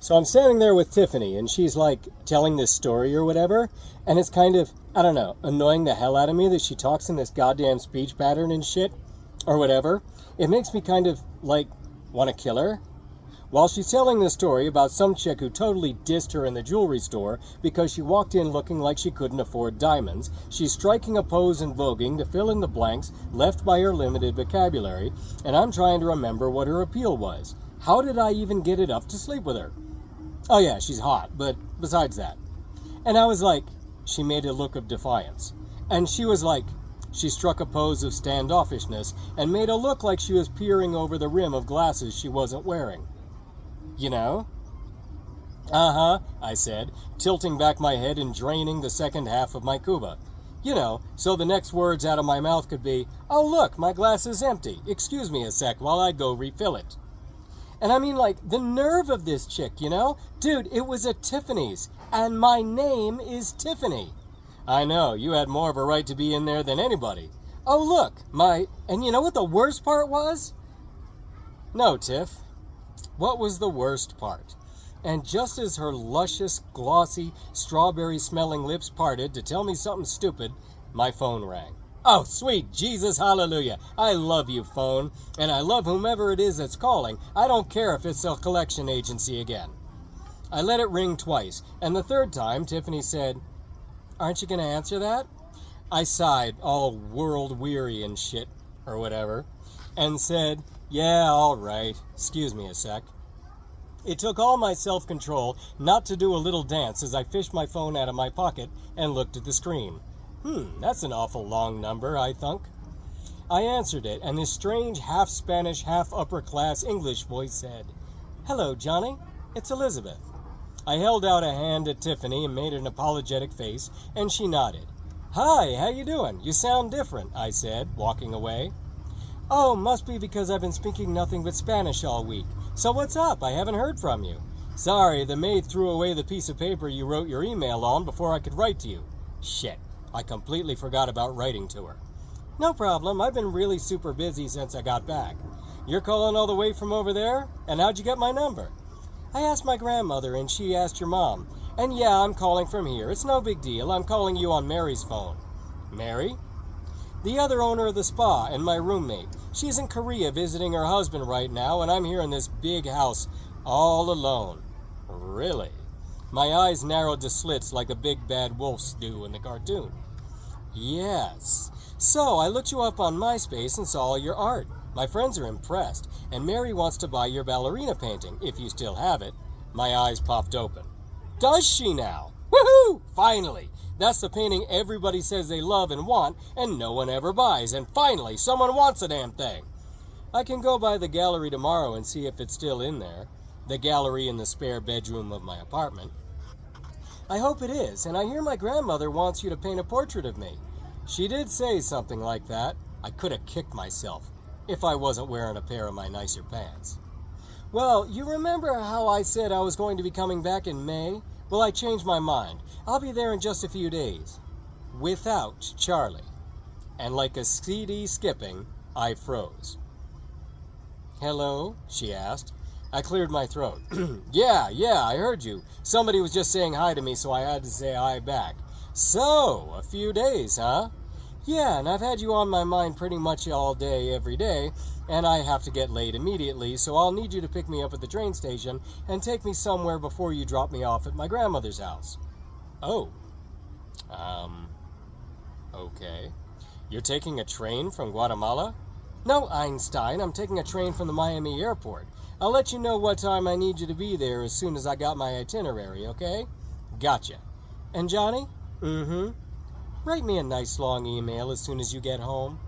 So I'm standing there with Tiffany, and she's like telling this story or whatever, and it's kind of, I don't know, annoying the hell out of me that she talks in this goddamn speech pattern and shit, or whatever. It makes me kind of, like, want to kill her. While she's telling the story about some chick who totally dissed her in the jewelry store because she walked in looking like she couldn't afford diamonds, she's striking a pose and voguing to fill in the blanks left by her limited vocabulary, and I'm trying to remember what her appeal was. How did I even get it up to sleep with her? Oh yeah, she's hot, but besides that. And I was like, she made a look of defiance. And she was like, she struck a pose of standoffishness and made a look like she was peering over the rim of glasses she wasn't wearing. You know? Uh-huh, I said, tilting back my head and draining the second half of my Cuba. You know, so the next words out of my mouth could be, oh look, my glass is empty. Excuse me a sec while I go refill it. And I mean, like, the nerve of this chick, you know? Dude, it was at Tiffany's, and my name is Tiffany. I know, you had more of a right to be in there than anybody. Oh look, and you know what the worst part was? No, Tiff. What was the worst part? And just as her luscious, glossy, strawberry-smelling lips parted to tell me something stupid, my phone rang. Oh, sweet Jesus, hallelujah. I love you, phone. And I love whomever it is that's calling. I don't care if it's a collection agency again. I let it ring twice, and the third time, Tiffany said, aren't you going to answer that? I sighed, all world-weary and shit, or whatever, and said, yeah, all right. Excuse me a sec. It took all my self-control not to do a little dance as I fished my phone out of my pocket and looked at the screen. That's an awful long number, I thunk. I answered it, and this strange half-Spanish, half-upper-class English voice said, hello, Johnny. It's Elizabeth. I held out a hand at Tiffany and made an apologetic face, and she nodded. Hi, how you doing? You sound different, I said, walking away. Oh, must be because I've been speaking nothing but Spanish all week. So what's up? I haven't heard from you. Sorry, the maid threw away the piece of paper you wrote your email on before I could write to you. Shit, I completely forgot about writing to her. No problem, I've been really super busy since I got back. You're calling all the way from over there? And how'd you get my number? I asked my grandmother and she asked your mom. And yeah, I'm calling from here. It's no big deal. I'm calling you on Mary's phone. Mary? The other owner of the spa and my roommate. She's in Korea visiting her husband right now, and I'm here in this big house all alone. Really? My eyes narrowed to slits like the big bad wolves do in the cartoon. Yes. So I looked you up on MySpace and saw all your art. My friends are impressed, and Mary wants to buy your ballerina painting, if you still have it. My eyes popped open. Does she now? Woohoo! Finally! That's the painting everybody says they love and want, and no one ever buys. And finally, someone wants a damn thing. I can go by the gallery tomorrow and see if it's still in there. The gallery in the spare bedroom of my apartment. I hope it is, and I hear my grandmother wants you to paint a portrait of me. She did say something like that. I could have kicked myself if I wasn't wearing a pair of my nicer pants. Well, you remember how I said I was going to be coming back in May? Well, I changed my mind. I'll be there in just a few days. Without Charlie. And like a CD skipping, I froze. Hello? She asked. I cleared my throat. Yeah, I heard you. Somebody was just saying hi to me, so I had to say hi back. So, a few days, huh? Yeah, and I've had you on my mind pretty much all day, every day, and I have to get late immediately, so I'll need you to pick me up at the train station and take me somewhere before you drop me off at my grandmother's house. Oh. Okay. You're taking a train from Guatemala? No, Einstein, I'm taking a train from the Miami airport. I'll let you know what time I need you to be there as soon as I got my itinerary, okay? Gotcha. And Johnny? Write me a nice long email as soon as you get home.